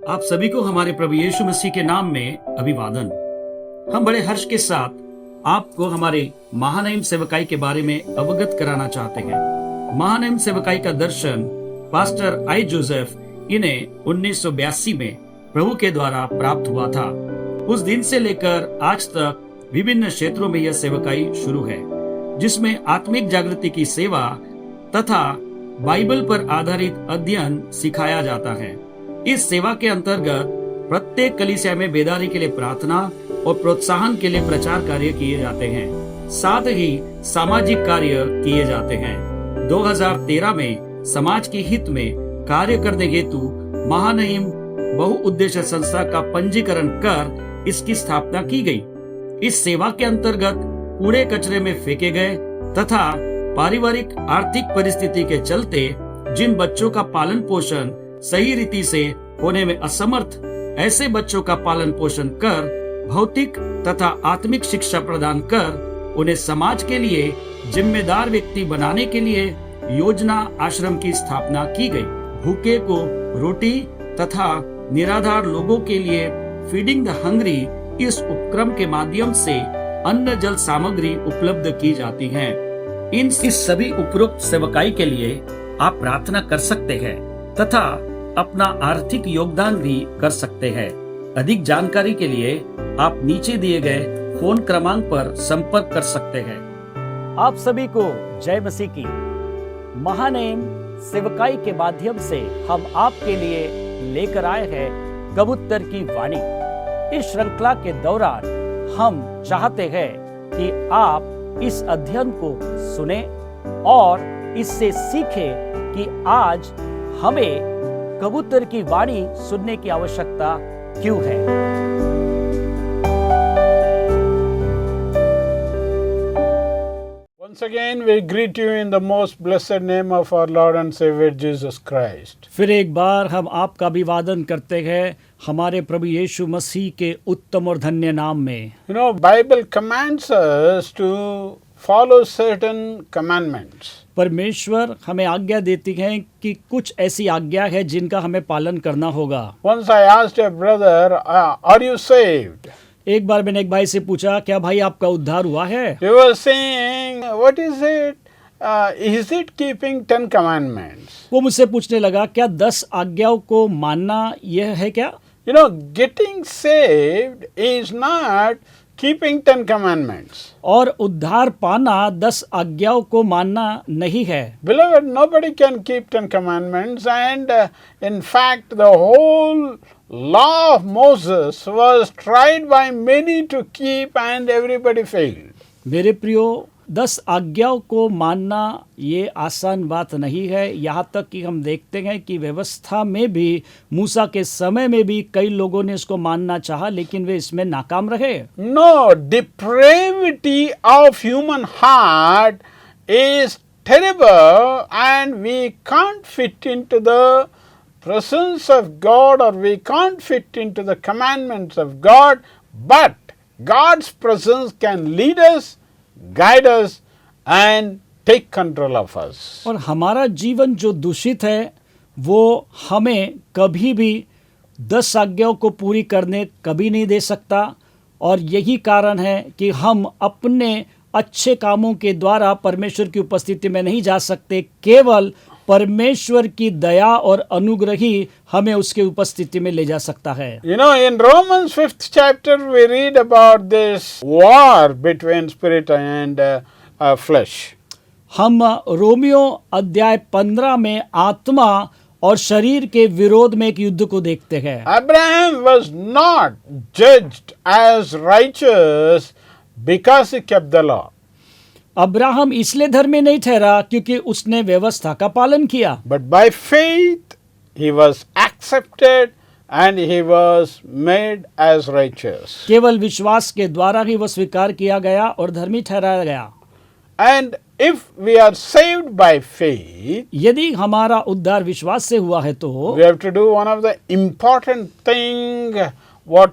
आप सभी को हमारे प्रभु यीशु मसीह के नाम में अभिवादन। हम बड़े हर्ष के साथ आपको हमारे महानयम सेवकाई के बारे में अवगत कराना चाहते हैं। महानयम सेवकाई का दर्शन पास्टर आई जोसेफ इन्हें 1982 में प्रभु के द्वारा प्राप्त हुआ था। उस दिन से लेकर आज तक विभिन्न क्षेत्रों में यह सेवकाई शुरू है, जिसमें आत्मिक जागृति की सेवा तथा बाइबल पर आधारित अध्ययन सिखाया जाता है। इस सेवा के अंतर्गत प्रत्येक कलीसिया में बेदारी के लिए प्रार्थना और प्रोत्साहन के लिए प्रचार कार्य किए जाते हैं, साथ ही सामाजिक कार्य किए जाते हैं। 2013 में समाज के हित में कार्य करने हेतु महानयम बहुउद्देश्य संस्था का पंजीकरण कर इसकी स्थापना की गई। इस सेवा के अंतर्गत कूड़े कचरे में फेंके गए तथा पारिवारिक आर्थिक परिस्थिति के चलते जिन बच्चों का पालन पोषण सही रीति से होने में असमर्थ, ऐसे बच्चों का पालन पोषण कर भौतिक तथा आत्मिक शिक्षा प्रदान कर उन्हें समाज के लिए जिम्मेदार व्यक्ति बनाने के लिए योजना आश्रम की स्थापना की गई। भूखे को रोटी तथा निराधार लोगों के लिए फीडिंग द हंग्री इस उपक्रम के माध्यम से अन्न जल सामग्री उपलब्ध की जाती है। इस सभी उपरोक्त सेवकाई के लिए आप प्रार्थना कर सकते हैं तथा अपना आर्थिक योगदान भी कर सकते हैं। अधिक जानकारी के लिए आप नीचे दिए गए फोन क्रमांक पर संपर्क कर सकते हैं। आप सभी को जय मसीह की। महानयम सेवकाई के माध्यम से हम आपके लिए लेकर आए हैं कबूतर की वाणी। इस श्रृंखला के दौरान हम चाहते हैं कि आप इस अध्ययन को सुने और इससे सीखें कि आज हमें कबूतर की वाणी सुनने की आवश्यकता क्यों है। Once again we greet you in the most blessed name of our Lord and Savior Jesus Christ. फिर एक बार हम आपका अभिवादन करते हैं हमारे प्रभु यीशु मसीह के उत्तम और धन्य नाम में। You know, Bible commands us to follow certain commandments. परमेश्वर हमें आज्ञा देती है कि कुछ ऐसी आज्ञा है जिनका हमें पालन करना होगा। Once I asked a brother, are you saved? एक बार मैंने एक भाई से पूछा, क्या भाई आपका उद्धार हुआ है? He was saying, what is it? Is it keeping 10 commandments? वो मुझसे पूछने लगा, क्या 10 आज्ञाओं को मानना यह है क्या? You know, getting saved is not keeping 10 commandments. और उद्धार पाना 10 आज्ञाओं को मानना नहीं है। Beloved, nobody can keep 10 commandments, and in fact the whole law of Moses was tried by many to keep and everybody failed. मेरे प्रियो, 10 आज्ञाओं को मानना ये आसान बात नहीं है। यहाँ तक कि हम देखते हैं कि व्यवस्था में भी मूसा के समय में भी कई लोगों ने इसको मानना चाहा, लेकिन वे इसमें नाकाम रहे। No, depravity of human heart is terrible, and we can't fit into the presence of God, or we can't fit into the commandments of God, but God's presence can lead us, guide us and take control of us. और हमारा जीवन जो दूषित है वो हमें कभी भी 10 आज्ञाओं को पूरी करने कभी नहीं दे सकता, और यही कारण है कि हम अपने अच्छे कामों के द्वारा परमेश्वर की उपस्थिति में नहीं जा सकते। केवल परमेश्वर की दया और अनुग्रह ही हमें उसके उपस्थिति में ले जा सकता है। You know, in Romans 5th chapter we read about this war between spirit and flesh. हम रोमियो अध्याय 15 में आत्मा और शरीर के विरोध में एक युद्ध को देखते हैं। Abraham was not judged as righteous because he kept the law. Abraham इसलिए धर्मी नहीं ठहरा क्योंकि उसने व्यवस्था का पालन किया, But by faith he was accepted and he was made as righteous. केवल विश्वास के द्वारा ही वह स्वीकार किया गया और धर्मी ठहराया गया। And if we are saved by faith, यदि हमारा उद्धार विश्वास से हुआ है तो we have to do one of the important thing what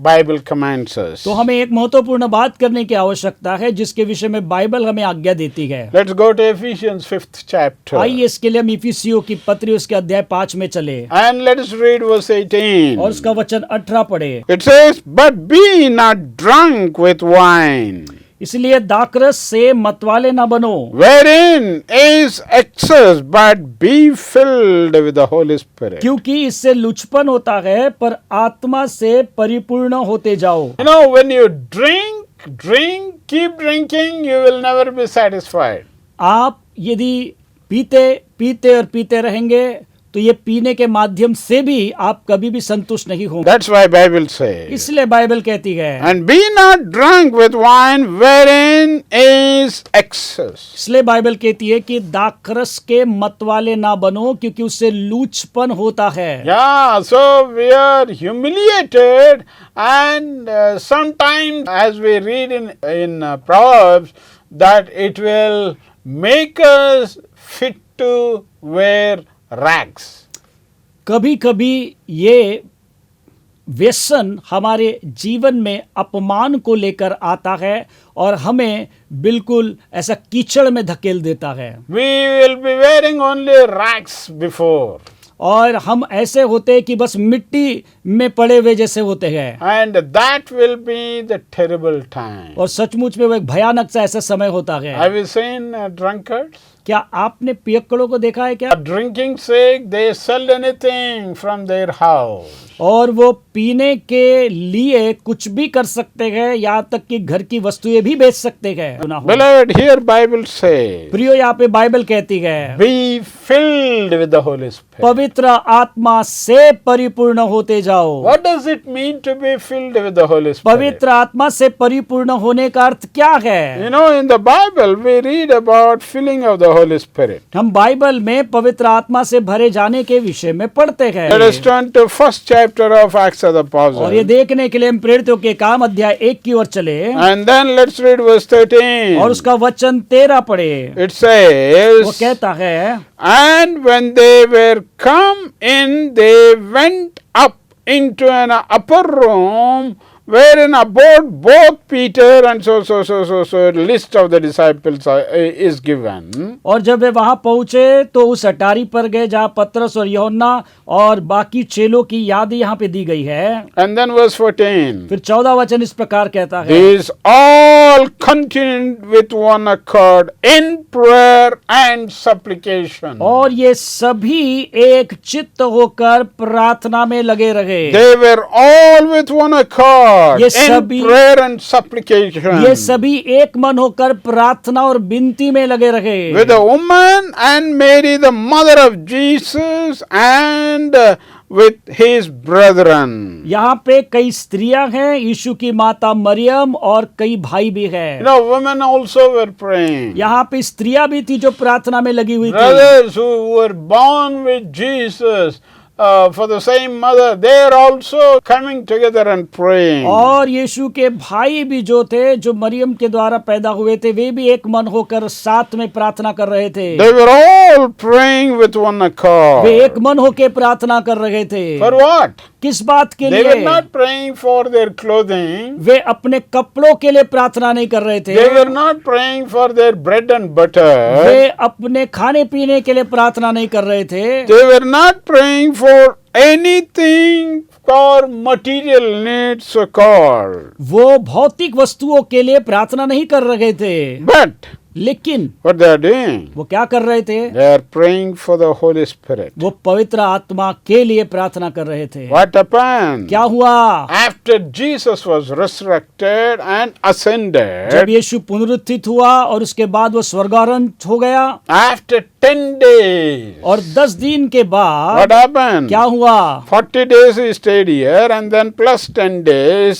Bible commands us. तो हमें एक महत्वपूर्ण बात करने की आवश्यकता है जिसके विषय में बाइबल हमें आज्ञा देती है। Let's go to Ephesians 5th chapter. आइए इसके लिए हम इफिसियों की पत्री उसके अध्याय 5 में चले And let us read verse 18. और उसका वचन 18 पढ़े। It says, "But be not drunk with wine, इसलिए दाखरस से मतवाले न बनो, wherein is excess, but be filled with the Holy Spirit." क्योंकि इससे लुचपन होता है, पर आत्मा से परिपूर्ण होते जाओ। You know, when you drink, keep drinking, you will never be satisfied. आप यदि पीते रहेंगे तो ये पीने के माध्यम से भी आप कभी भी संतुष्ट नहीं होंगे। That's why Bible says, इसलिए बाइबल कहती है, "And be not drunk with wine, wherein is excess." इसलिए बाइबल कहती है कि दाखरस के मतवाले ना बनो, क्योंकि उससे लूचपन होता है। Yeah, so we are humiliated, and sometimes, as we read in Proverbs, that it will make us fit to wear rags. कभी कभी ये व्यसन हमारे जीवन में अपमान को लेकर आता है और हमें बिल्कुल ऐसा कीचड़ में धकेल देता है। We will be wearing only rags before. और हम ऐसे होते हैं कि बस मिट्टी में पड़े हुए जैसे होते हैं। And that will be the terrible time. और सचमुच में वो एक भयानक सा ऐसा समय होता है। Have you seen drunkards? क्या आपने पियक्कड़ों को देखा है क्या? For drinking sake, they sell anything from their house. और वो पीने के लिए कुछ भी कर सकते हैं, यहाँ तक कि घर की वस्तुएं भी बेच सकते हैं। Beloved, here Bible says, प्रियो, यहाँ पे बाइबल कहती है, be filled with the Holy Spirit. पवित्र आत्मा से परिपूर्ण होते जाओ। What does it mean to be filled with the Holy Spirit? पवित्र आत्मा से परिपूर्ण होने का अर्थ क्या है? You know, in the Bible, we read about filling of the Holy Spirit. हम बाइबल में पवित्र आत्मा से भरे जाने के विषय में पढ़ते हैं। Let us turn to first chapter of Acts of the और ये Apostles. देखने के लिए हम प्रेरितों के काम अध्याय 1 की ओर चले And then let's read verse 13. और उसका वचन 13 पढ़े। It वो says, कहता है, "And when they were come in, they went up into an upper room, wherein abode both Peter and so list of the disciples is given." और जब वे वहां पहुंचे तो उस अटारी पर गए जहां पतरस और यूहन्ना और बाकी चेलों की याद यहाँ पे दी गई है। And then verse 14. फिर 14 वचन इस प्रकार कहता है, These all continued with one accord in prayer and supplication. और ये सभी एक चित्त होकर प्रार्थना में लगे रहे। They were all with one accord ये in सभी- prayer and supplication. ये सभी एक मन होकर प्रार्थना और विनती में लगे रहे। With the woman and Mary, the mother of Jesus, and with his brethren. यहाँ पे कई स्त्रियां हैं, यीशु की माता मरियम और कई भाई भी You हैं। know, women also were praying. यहाँ पे स्त्रियां भी थी जो प्रार्थना में लगी हुई थी। Brothers who were born with Jesus, for the same mother, they are also coming together and praying. और यीशु के भाई भी जो थे, जो मरियम के द्वारा पैदा हुए थे, वे भी एक मन होकर साथ में प्रार्थना कर रहे थे। They were all praying with one accord. वे एक मन होकर प्रार्थना कर रहे थे। For what? किस बात के They were लिए? not praying for their clothing. वे अपने कपड़ों के लिए प्रार्थना नहीं कर रहे थे। They were not praying for their bread and butter. वे अपने खाने पीने के लिए प्रार्थना नहीं कर रहे थे। They were not praying for anything for material needs so called. वो भौतिक वस्तुओं के लिए प्रार्थना नहीं कर रहे थे, But लेकिन what they are doing? वो क्या कर रहे थे? They are praying for the Holy Spirit. वो पवित्र आत्मा के लिए प्रार्थना कर रहे थे। What happened? क्या हुआ? After Jesus was resurrected and जब ascended, यीशु पुनरुत्थित हुआ और उसके बाद वो स्वर्गारोहण हो गया after 10 days, और 10 दिन के what बाद happened? क्या हुआ? 40 days he stayed here, and then plus 10 days,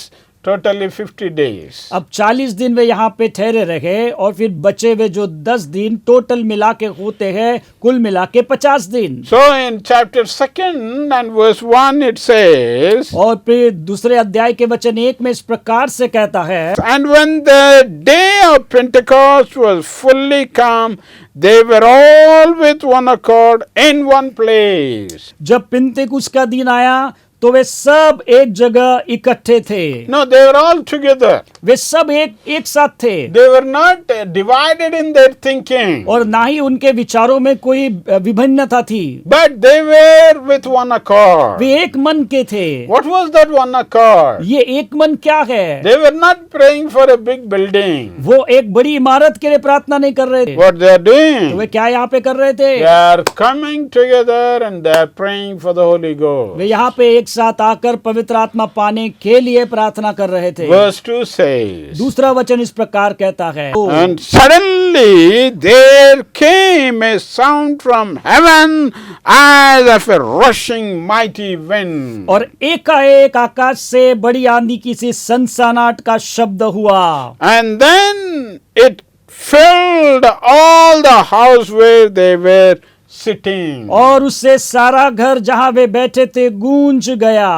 totally 50 days. अब 40 दिन वे यहाँ पे ठहरे रहे और फिर बचे हुए जो 10 दिन टोटल मिला के होते हैं, कुल मिला के 50 दिन। So in chapter 2 and verse 1 it says, और फिर दूसरे अध्याय के वचन 1 में इस प्रकार से कहता है, "And when the day of Pentecost was fully come, they were all with one accord in one place." जब पिन्तेकुस्त का दिन आया तो वे सब एक जगह इकट्ठे थे। No, they were all together. वे सब एक साथ थे They were not divided in their thinking, और ना ही उनके विचारों में कोई विभिन्नता थी। but they were with one accord. वे एक मन के थे। What was that one accord? ये एक मन क्या है? They were not praying for a big building. वो एक बड़ी इमारत के लिए प्रार्थना नहीं कर रहे थे। What they are तो doing? वे क्या यहाँ पे कर रहे थे? They are coming together and they are praying for the Holy Ghost. वे यहाँ पे एक साथ आकर पवित्र आत्मा पाने के लिए प्रार्थना कर रहे थे। Verse 2 says, दूसरा वचन इस प्रकार कहता है, and suddenly there came a sound from heaven as of a rushing mighty wind. और एकाएक आकाश से बड़ी आंधी की सी सनसनाहट का शब्द हुआ And then it filled all the house where they were sitting. और उससे सारा घर जहाँ वे बैठे थे गूंज गया।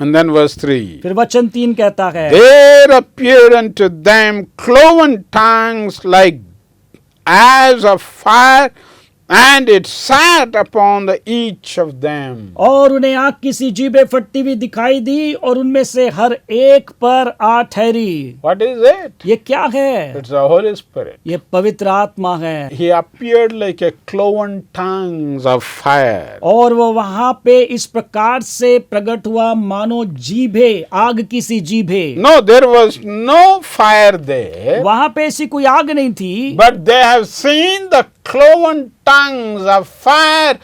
And then verse 3. फिर वचन 3 कहता है, There appeared unto them cloven tongues like as of fire, and it sat upon the each of them. और उन्हें आग की सी जीभें फटती हुई दिखाई दी और उनमें से हर एक पर आ ठहरी। What is it? ये क्या है? It's the Holy Spirit. ये पवित्र आत्मा है। He appeared like a cloven tongues of fire. और वो वहां पे इस प्रकार से प्रकट हुआ मानो जीभे, आग की सी जीभे। No, there was no fire there, वहां पे ऐसी कोई आग नहीं थी, but they have seen the cloven tongues of fire.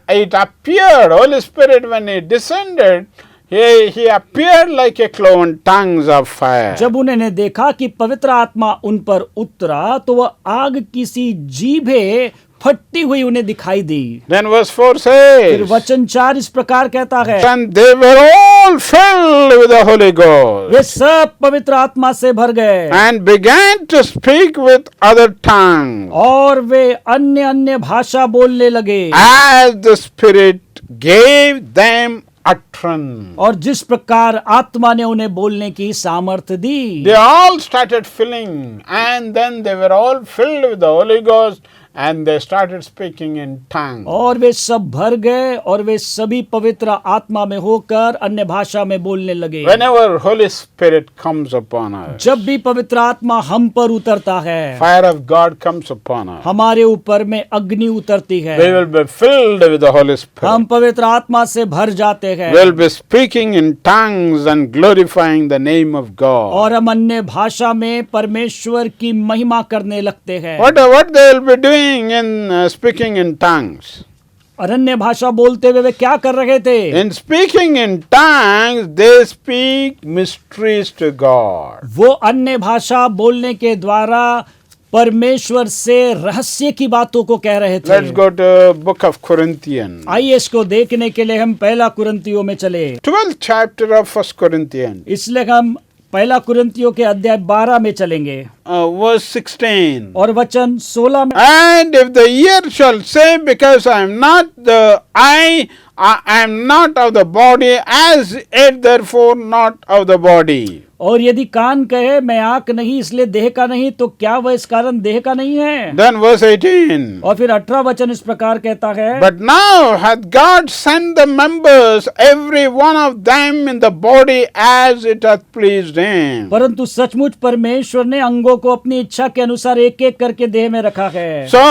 It appeared, Holy Spirit, when He descended, He appeared like a cloven tongues of fire. जब उन्होंने देखा कि पवित्र आत्मा उन पर उतरा तो वह आग की सी जीभे फटती हुई उन्हें दिखाई दी। Then verse 4 फिर says, वचन 4 इस प्रकार कहता है, and they were all filled with the Holy Ghost, वे सब पवित्र आत्मा से भर गए and began to speak with other tongues, और वे अन्य अन्य भाषा बोलने लगे as the Spirit gave them utterance. और जिस प्रकार आत्मा ने उन्हें बोलने की सामर्थ्य दी। They all started filling, and then they were all filled with the Holy Ghost, and they started speaking in tongues. और वे सब भर गए और वे सभी पवित्र आत्मा में होकर अन्य भाषा में बोलने लगे। Whenever Holy Spirit comes upon us, जब भी पवित्र आत्मा हम पर उतरता है, fire of God comes upon us, हमारे ऊपर में अग्नि उतरती है, we will be filled with the Holy Spirit. हम पवित्र आत्मा से भर जाते हैं We'll be speaking in tongues and glorifying the name of God. और हम अन्य भाषा में परमेश्वर की महिमा करने लगते हैं। What they will be doing in speaking in tongues? और अन्य भाषा बोलते हुए वे क्या कर रहे थे? In speaking in tongues, they speak mysteries to God. वो अन्य भाषा बोलने के द्वारा परमेश्वर से रहस्य की बातों को कह रहे थे। Let's go to book of Corinthians. आइए इसको देखने के लिए हम पहला कुरिन्थियों में चले। 12th chapter of 1 Corinthians, इसलिए हम पहला कुरिन्थियों के अध्याय 12 में चलेंगे verse 16. और वचन 16 में, And if the ear shall say, because I am not the eye, I am not of the body, as it therefore not of the body. और यदि कान कहे मैं आंख नहीं इसलिए देह का नहीं, तो क्या वह इस कारण देह का नहीं है? Then verse 18. और फिर 18 वचन इस प्रकार कहता है, But now hath God sent the members, every one of them in the body, as it hath pleased Him. परंतु सचमुच परमेश्वर ने अंगों को अपनी इच्छा के अनुसार एक एक करके देह में रखा है। So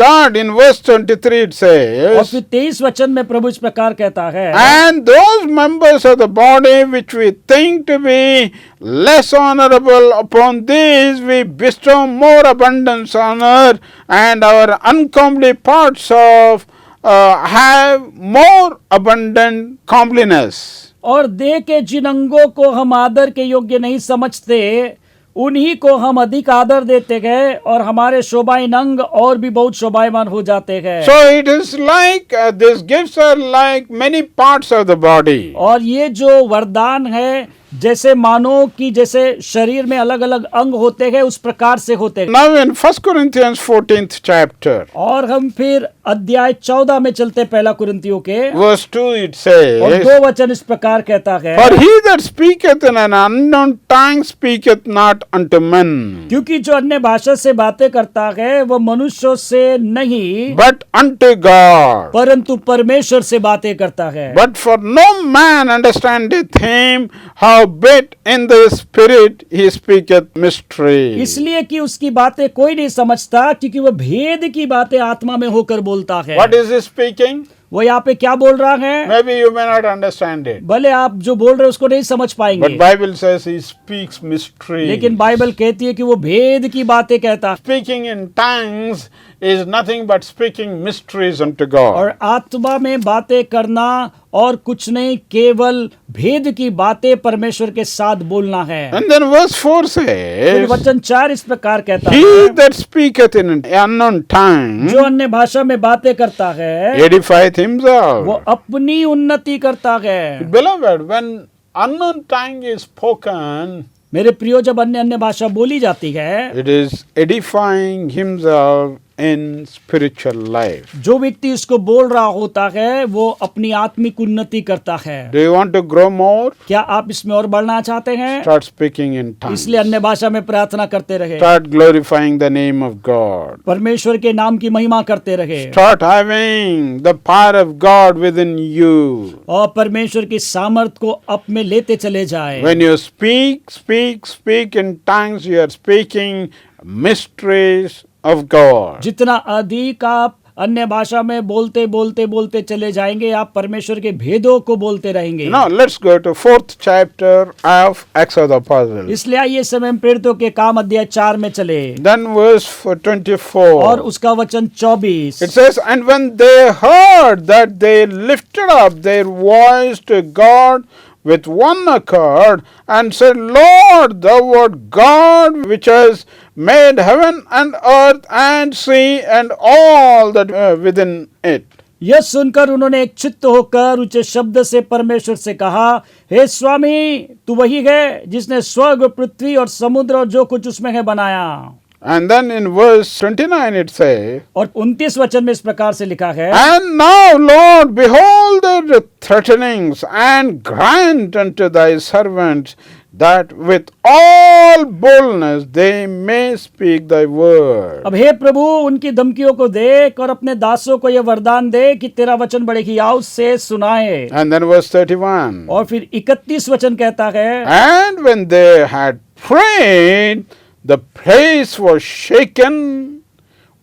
God, in verse 23 it और says, फिर 23 वचन में प्रभु इस प्रकार कहता है, and those members of the body which we think to be less honorable, upon these we bestow more abundance honor, and our uncomely parts of have more abundant comeliness. और देह के जिन अंगों को हम आदर के योग्य नहीं समझते उन्हीं को हम अधिक आदर देते गए और हमारे शोभायमान अंग और भी बहुत शोभायमान हो जाते हैं। So it is like these gifts are like many parts of the body. और ये जो वरदान है जैसे मानो कि जैसे शरीर में अलग अलग अंग होते हैं उस प्रकार से होते हैं। Now in 1 Corinthians 14th chapter, और हम फिर अध्याय 14 में चलते, पहला कुरिन्थियों के verse 2 it और says, 2 वचन इस प्रकार कहता है, For he that speaketh in an unknown tongue speaketh not unto men, क्योंकि जो अन्य भाषा से बातें करता है वह मनुष्यों से नहीं but unto God. परंतु परमेश्वर से बातें करता है। But for no man understandeth him, howbeit in the spirit he speaketh mystery. इसलिए कि उसकी बातें कोई नहीं समझता, क्योंकि वह भेद की बातें आत्मा में होकर बोलता है। What is he speaking? वो यहाँ पे क्या बोल रहा है? Maybe you may not understand it. भले आप जो बोल रहे हैं उसको नहीं समझ पाएंगे, But Bible says he speaks mystery. लेकिन बाइबल कहती है कि वो भेद की बातें कहता है। Speaking in tongues is nothing but speaking mysteries unto God. और आत्मा में बातें करना और कुछ नहीं, केवल भेद की बातें परमेश्वर के साथ बोलना है। And then verse 4 फिर says, वचन 4 इस प्रकार कहता He है, that speaketh in an unknown tongue जो अन्य भाषा में बातें करता है edifieth himself. वो अपनी उन्नति करता है। Beloved, when unknown tongue is spoken, मेरे प्रियो, जब अन्य अन्य भाषा बोली जाती है, it is edifying himself in spiritual life. जो व्यक्ति इसको बोल रहा होता है वो अपनी आत्मिक उन्नति करता है। Do you want to grow more? क्या आप इसमें और बढ़ना चाहते हैं? Start speaking in tongues. इसलिए अन्य भाषा में प्रार्थना करते रहे, Start glorifying the name of God. परमेश्वर के नाम की महिमा करते रहे, Start having the power of God within you. और परमेश्वर की सामर्थ को अप में लेते चले जाए। When you speak in tongues, you are speaking mysteries of God. जितना अधिक आप अन्य भाषा में बोलते चले जाएंगे, आप परमेश्वर के भेदों को बोलते रहेंगे। Now let's go to 4th chapter of Acts of the Apostles. इसलिए आइए समय प्रेरितों के काम अध्याय 4 में चले, Then verse और 24. उसका वचन 24। It says, And when they heard that, they lifted up their voice to God with one accord, and said, Lord, thou art God, which has made heaven and earth and sea and all that within it. यह सुनकर उन्होंने एक चित्त होकर ऊंचे शब्द से परमेश्वर से कहा, हे स्वामी, तू वही है जिसने स्वर्ग, पृथ्वी और समुद्र और जो कुछ उसमें है बनाया। And then in verse 29 it says, और 29 वचन में इस प्रकार से लिखा है, And now, Lord, behold their threatenings, and grant unto thy servants that with all boldness they may speak thy word. अब हे प्रभु, उनकी धमकियों को देख और अपने दासों को यह वरदान दे कि तेरा वचन बड़े हियाव से सुनाए। And then verse 31. और फिर 31 वचन कहता है, And when they had prayed, the place was shaken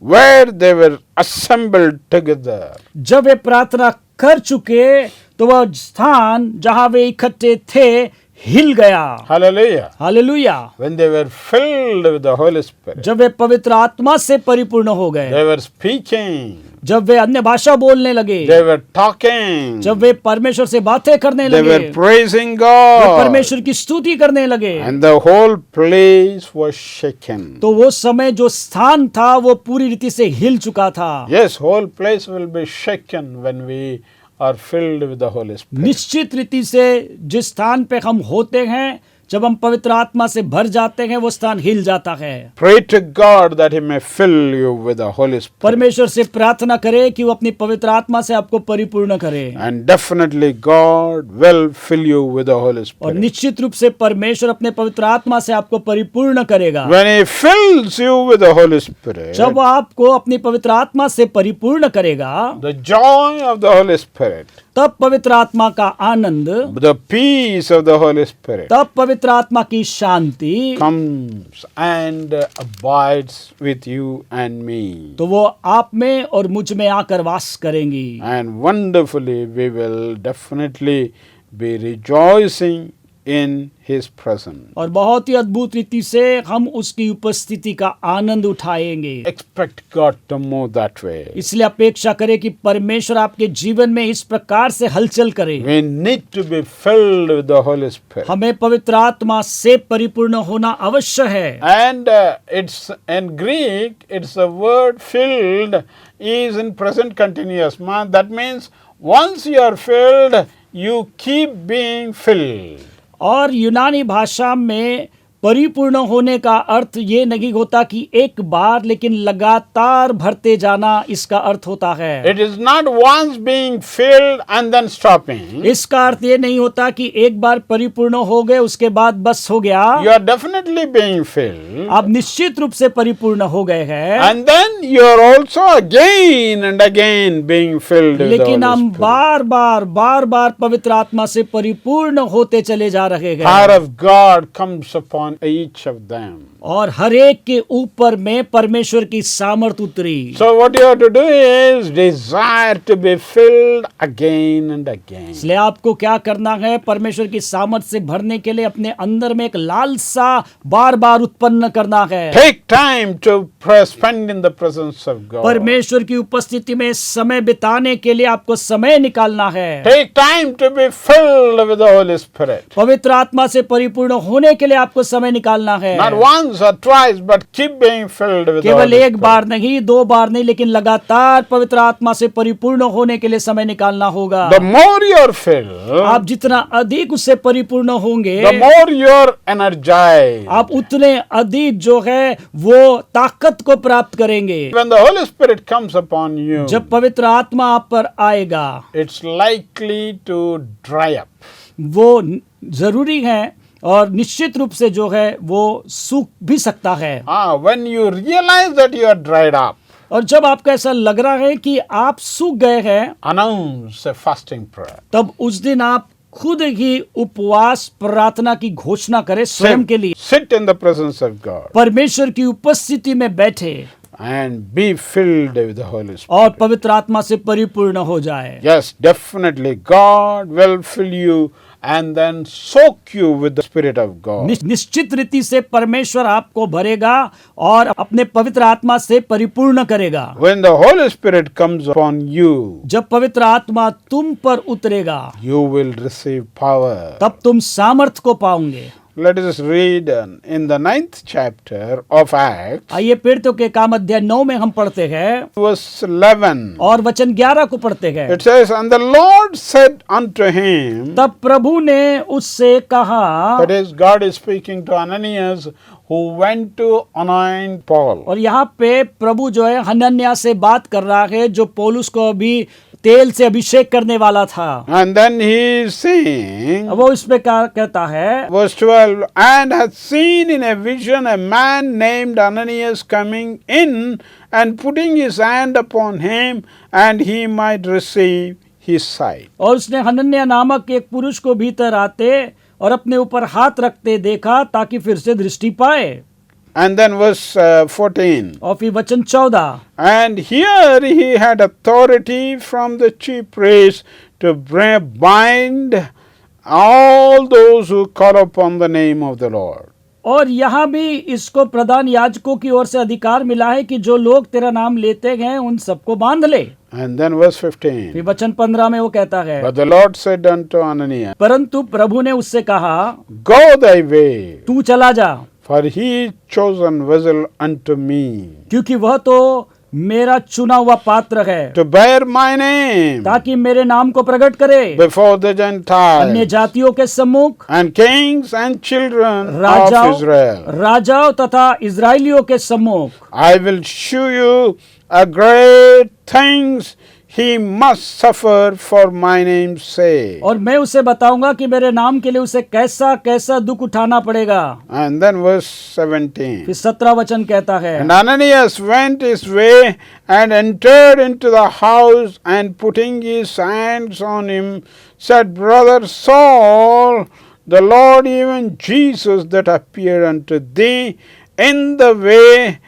where they were assembled together. जब वे प्रार्थना कर चुके तो वह स्थान जहां वे इकट्ठे थे हिल गया। Hallelujah. Hallelujah. When they were filled with the Holy Spirit, जब वे पवित्र आत्मा से परिपूर्ण हो गए, they were speaking, जब वे अन्य भाषा बोलने लगे, they were talking, जब वे परमेश्वर से बातें करने they लगे, were praising वे God, परमेश्वर की स्तुति करने लगे, and the whole place was shaken. तो वो समय जो स्थान था वो पूरी रीति से हिल चुका था। Yes, whole place will be shaken when we are filled with the Holy Spirit. निश्चित रीति से जिस स्थान पे हम होते हैं, जब हम पवित्र आत्मा से भर जाते हैं, वो स्थान हिल जाता है। Pray to God that He may fill you with the Holy Spirit. परमेश्वर से प्रार्थना करें कि वो अपनी पवित्र आत्मा से आपको परिपूर्ण करे, And definitely God will fill you with the Holy और Spirit. निश्चित रूप से परमेश्वर अपने पवित्र आत्मा से आपको परिपूर्ण करेगा। When He fills you with the Holy Spirit, जब वो आपको अपनी पवित्र आत्मा से परिपूर्ण करेगा, the joy of the Holy Spirit, तब पवित्र आत्मा का आनंद, the peace of the Holy Spirit तब पवित्र आत्मा की शांति comes and abides with you and me. तो वो आप में और मुझ में आकर वास करेंगी, And wonderfully we will definitely be rejoicing in His presence. और बहुत ही अद्भुत रीति से हम उसकी उपस्थिति का आनंद उठाएंगे। Expect God to move that way. इसलिए अपेक्षा करें कि परमेश्वर आपके जीवन में इस प्रकार से हलचल करे। We need to be filled with the Holy Spirit. हमें पवित्र आत्मा से परिपूर्ण होना अवश्य है। And it's in Greek, it's the word filled is in present continuous. That means once you are filled, you keep being filled. और यूनानी भाषा में परिपूर्ण होने का अर्थ ये नहीं होता कि एक बार, लेकिन लगातार भरते जाना इसका अर्थ होता है। It is not once being filled and then stopping. इसका अर्थ ये नहीं होता कि एक बार परिपूर्ण हो गए उसके बाद बस हो गया। You are definitely being filled. आप निश्चित रूप से परिपूर्ण हो गए हैं, And then you are also again and again being filled with the लेकिन Holy हम Spirit. बार बार पवित्र आत्मा से परिपूर्ण होते चले जा रहे Power हैं। of God comes upon each of them. और हर एक के ऊपर में परमेश्वर की सामर्थ उतरी। So what you have to do is desire to be filled again and again. इसलिए आपको क्या करना है? परमेश्वर की सामर्थ से भरने के लिए अपने अंदर में एक लालसा बार बार उत्पन्न करना है। Take time to spend in the presence of God. परमेश्वर की उपस्थिति में समय बिताने के लिए आपको समय निकालना है। Take time to be filled with the Holy Spirit. पवित्र आत्मा से परिपूर्ण होने के लिए आपको समय निकालना है। Not once or twice, but keep being filled with the केवल Holy एक Spirit. बार नहीं, दो बार नहीं, लेकिन लगातार पवित्र आत्मा से परिपूर्ण होने के लिए समय निकालना होगा। The more you are filled, आप जितना अधिक उससे परिपूर्ण होंगे, the more you are energized. आप उतने अधिक जो है वो ताकत को प्राप्त करेंगे। When the Holy Spirit comes upon you, जब पवित्र आत्मा आप पर आएगा, it's likely to dry up. वो जरूरी है और निश्चित रूप से जो है वो सूख भी सकता है। When you realize that you are dried up, और जब आपको ऐसा लग रहा है कि आप सूख गए हैं, announce a fasting prayer. तब उस दिन आप खुद ही उपवास प्रार्थना की घोषणा करें स्वयं के लिए। Sit in the presence of God परमेश्वर की उपस्थिति में बैठे and be filled with the Holy Spirit. और पवित्र आत्मा से परिपूर्ण हो जाए। Yes, definitely God will fill you and then soak you with the Spirit of God. निश्चित रीति से परमेश्वर आपको भरेगा और अपने पवित्र आत्मा से परिपूर्ण करेगा। When the Holy Spirit comes upon you, जब पवित्र आत्मा तुम पर उतरेगा, you will receive power. तब तुम सामर्थ को पाओगे। Let us read in the 9th chapter of Acts, आइए प्रेरितों के काम अध्याय 9 में हम पढ़ते हैं verse 11. और वचन 11 को पढ़ते हैं। It says, And the Lord said unto him, तब प्रभु ने उससे कहा, that is, God is speaking to Ananias, who went to anoint Paul. और यहाँ पे प्रभु जो है हनन्याह से बात कर रहा है, जो पौलुस को अभी तेल से अभिषेक करने वाला था। And then he is saying, वो इस पे कहता है, verse 12, and hath seen in a vision a man named Ananias coming in and putting his hand upon him, and he might receive his sight. और उसने हनन्याह नामक एक पुरुष को भीतर आते और अपने ऊपर हाथ रखते देखा ताकि फिर से दृष्टि पाए। And then verse 14. और फिर वचन 14, And here he had authority from the chief priest to bind all those who call upon the name of the Lord. और यहाँ भी इसको प्रधान याजकों की ओर से अधिकार मिला है कि जो लोग तेरा नाम लेते हैं उन सबको बांध ले। And then verse 15. फिर वचन 15 में वो कहता है, But the Lord said unto Ananias, परंतु प्रभु ने उससे कहा, Go thy way, तू चला जा, for he is chosen vessel unto me, क्योंकि वह तो मेरा चुना हुआ पात्र है, to bear my name ताकि मेरे नाम को प्रकट करे before the अन्य Gentiles, जातियों के सम्मुख, and kings and children of राजाओं Israel. राजाओं तथा इजराइलियों के सम्मुख। I will shew you a great things he must suffer for my name's sake. और मैं उसे बताऊंगा कि मेरे नाम के लिए उसे कैसा कैसा दुख उठाना पड़ेगा। And then verse 17. फिर 17 वचन कहता है, And Ananias went his way and entered into the house, and putting his hands on him, said, Brother Saul, the Lord, even Jesus that appeared unto thee in the way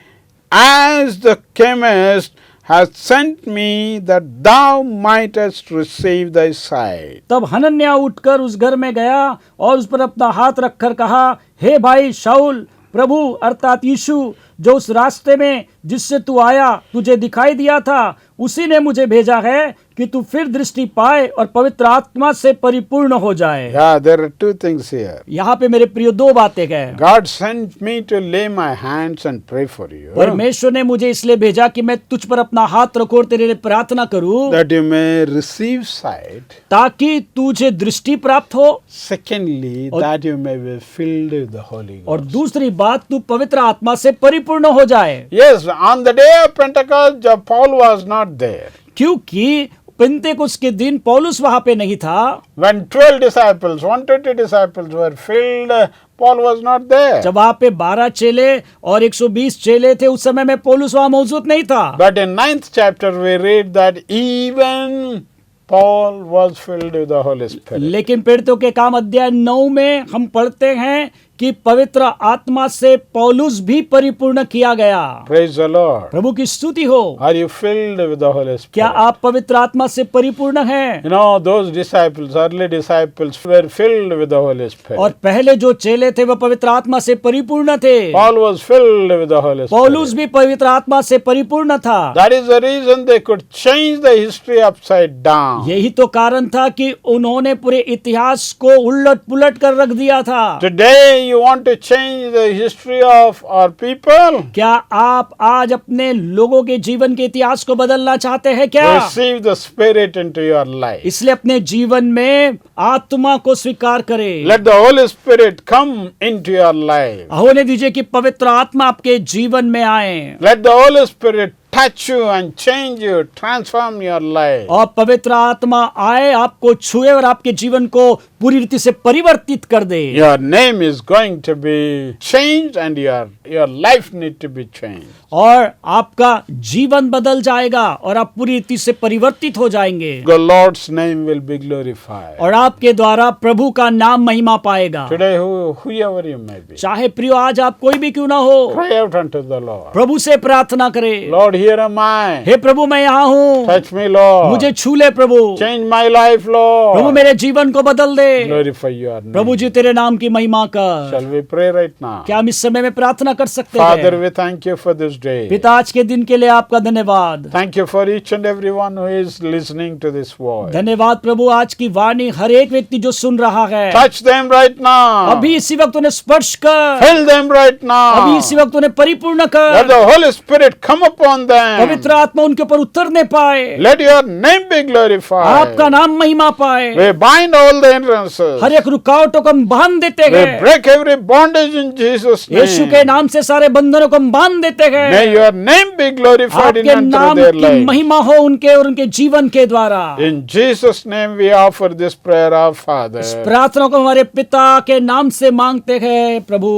as the chemist, has sent me that thou mightest receive thy sight. तब हनन्याह उठकर उस घर में गया और उस पर अपना हाथ रखकर कहा, हे भाई शाऊल, प्रभु अर्थात यीशु जो उस रास्ते में जिससे तू आया तुझे दिखाई दिया था, उसी ने मुझे भेजा है कि तू फिर दृष्टि पाए और पवित्र आत्मा से परिपूर्ण हो जाए। Yeah, there are two things here. यहाँ पे मेरे प्रियो दो बातें हैं। God sent me to lay my hands and pray for you, परमेश्वर ने मुझे इसलिए भेजा कि मैं तुझ पर अपना हाथ रखूं और तेरे लिए प्रार्थना करूं, that you may receive sight. ताकि तुझे दृष्टि प्राप्त हो, Secondly, that you may be filled with the Holy और Ghost. दूसरी बात तू पवित्र आत्मा से परिपूर्ण हो जाए। Yes, on the day of Pentecost, Paul was not there. क्योंकि पेंतेकुस्त के दिन पौलुस वहां पे नहीं था। When 12 disciples, 120 disciples were filled, Paul was not there. जब वहां पे 12 चेले और 120 चेले थे, उस समय में पौलुस वहां मौजूद नहीं था। But in 9th chapter, we read that even Paul was filled with the Holy Spirit. लेकिन प्रेरितों के काम अध्याय 9 में हम पढ़ते हैं कि पवित्र आत्मा से पौलुस भी परिपूर्ण किया गया। Praise the Lord. प्रभु की स्तुति हो। Are you filled with the Holy Spirit? क्या आप पवित्र आत्मा से परिपूर्ण हैं? You know, those disciples, early disciples, were filled with the Holy Spirit. और पहले जो चेले थे वह पवित्र आत्मा से परिपूर्ण थे। Paul was filled with the Holy Spirit. पौलुस भी पवित्र आत्मा से परिपूर्ण था। That is the reason they could change the history upside down. यही तो कारण था कि उन्होंने पूरे इतिहास को उलट पुलट कर रख दिया था। Today you want to change the history of our people? क्या आप आज अपने लोगों के जीवन के इतिहास को बदलना चाहते हैं क्या? Receive the Spirit into your life. इसलिए अपने जीवन में आत्मा को स्वीकार करें। Let the Holy Spirit come into your life. होने दीजिए कि पवित्र आत्मा आपके जीवन में आए Let the Holy Spirit touch you and change you, transform your life. और पवित्र आत्मा आए, आपको छुए और आपके जीवन को पूरी रीति से परिवर्तित कर दे। Your name is going to be changed and your life need to be changed. और आपका जीवन बदल जाएगा और आप पूरी रीति से परिवर्तित हो जाएंगे। The Lord's name will be glorified. और आपके द्वारा प्रभु का नाम महिमा पाएगा। Today, whoever you may be, चाहे प्रियो आज आप कोई भी क्यों ना हो, cry out unto the Lord. प्रभु से प्रार्थना करें। Lord, here am I. हे प्रभु, मैं यहाँ हूँ, Touch me, Lord. मुझे छू ले प्रभु। Change my life, Prabhu Lord. मेरे जीवन को बदल दे। Glorify your name. प्रभु जी तेरे नाम की महिमा कर। Shall we pray right now? क्या हम इस समय में प्रार्थना कर सकते Father, हैं? we thank you for this day. पिता, आज के दिन के लिए आपका धन्यवाद। Thank you for each and everyone who is listening to this voice. धन्यवाद प्रभु, आज की वाणी हर एक व्यक्ति जो सुन रहा है, Touch them right now. अभी इसी वक्त उन्हें स्पर्श कर। Fill them right अभी now. इसी वक्त उन्हें परिपूर्ण Let कर। the Holy Spirit come upon them. पवित्र आत्मा उनके ऊपर उतरने पाए। Let your name be glorified. आपका नाम महिमा पाए। We bind all the hindrances. हर एक रुकावटों को हम बांध देते We हैं। break every bondage in Jesus' यीशु के name. नाम से सारे बंधनों को हम बांध देते May हैं। your name be glorified in आपके and through नाम their की life. महिमा हो उनके और उनके जीवन के द्वारा। In Jesus' name we offer this prayer, our Father. इस प्रार्थना को हमारे पिता के नाम से मांगते हैं प्रभु।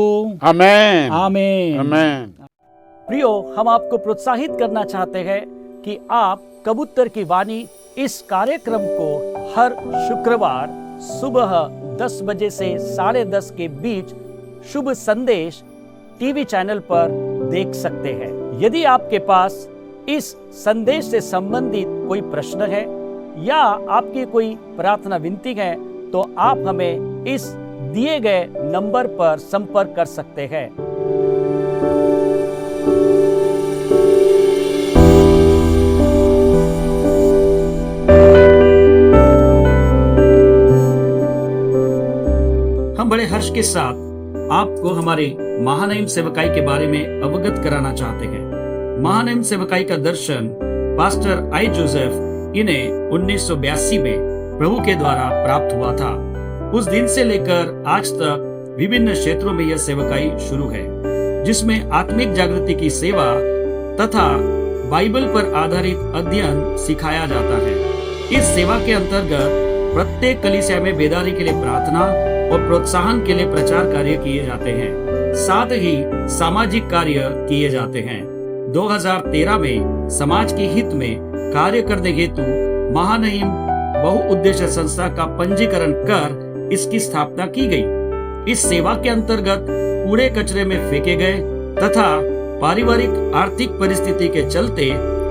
Amen. आमीन। Amen. प्रियो, हम आपको प्रोत्साहित करना चाहते हैं कि आप कबूतर की वाणी इस कार्यक्रम को हर शुक्रवार सुबह 10 बजे से 10:30 के बीच शुभ संदेश टीवी चैनल पर देख सकते हैं। यदि आपके पास इस संदेश से संबंधित कोई प्रश्न है या आपकी कोई प्रार्थना विनती है, तो आप हमें इस दिए गए नंबर पर संपर्क कर सकते हैं। हम बड़े हर्ष के साथ आपको हमारे महानयम सेवकाई के बारे में अवगत कराना चाहते हैं। महानयम सेवकाई का दर्शन पास्टर आई जोसेफ इन्हें 1982 में प्रभु के द्वारा प्राप्त हुआ था। उस दिन से लेकर आज तक विभिन्न क्षेत्रों में यह सेवकाई शुरू है, जिसमें आत्मिक जागृति की सेवा तथा बाइबल पर आधारित अध्ययन सिखाया जाता है। इस सेवा के अंतर्गत प्रत्येक कलीसिया में बेदारी के लिए प्रार्थना और प्रोत्साहन के लिए प्रचार कार्य किए जाते हैं, साथ ही सामाजिक कार्य किए जाते हैं। 2013 में समाज के हित में कार्य करने हेतु महानयम बहुउद्देश्य संस्था का पंजीकरण कर इसकी स्थापना की गई। इस सेवा के अंतर्गत कूड़े कचरे में फेंके गए तथा पारिवारिक आर्थिक परिस्थिति के चलते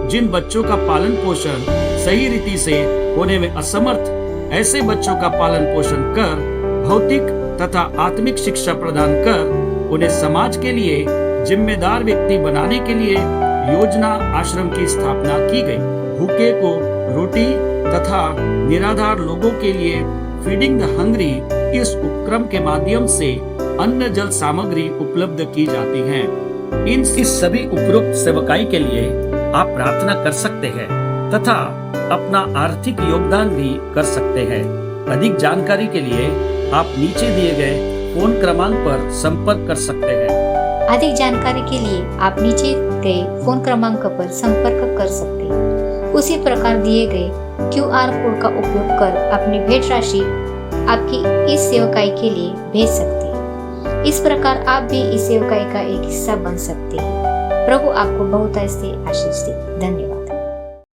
जिन बच्चों का पालन पोषण सही रीति से होने में असमर्थ, ऐसे बच्चों का पालन पोषण कर भौतिक तथा आत्मिक शिक्षा प्रदान कर उन्हें समाज के लिए जिम्मेदार व्यक्ति बनाने के लिए योजना आश्रम की स्थापना की गई। भूखे को रोटी तथा निराधार लोगों के लिए फीडिंग द हंग्री इस उपक्रम के माध्यम से अन्न जल सामग्री उपलब्ध की जाती है। इन सभी उपरोक्त सेवकाई के लिए आप प्रार्थना कर सकते हैं तथा अपना आर्थिक योगदान भी कर सकते हैं। अधिक जानकारी के लिए आप नीचे दिए गए फोन क्रमांक पर संपर्क कर सकते हैं। अधिक जानकारी के लिए आप नीचे गए फोन क्रमांक पर संपर्क कर सकते हैं। उसी प्रकार दिए गए QR कोड का उपयोग कर अपनी भेंट राशि आपकी इस सेवकाई के लिए भेज सकते हैं। इस प्रकार आप भी इस सेवकाई का एक हिस्सा बन सकते हैं। प्रभु आपको बहुत ऐसे आशीष दे। धन्यवाद।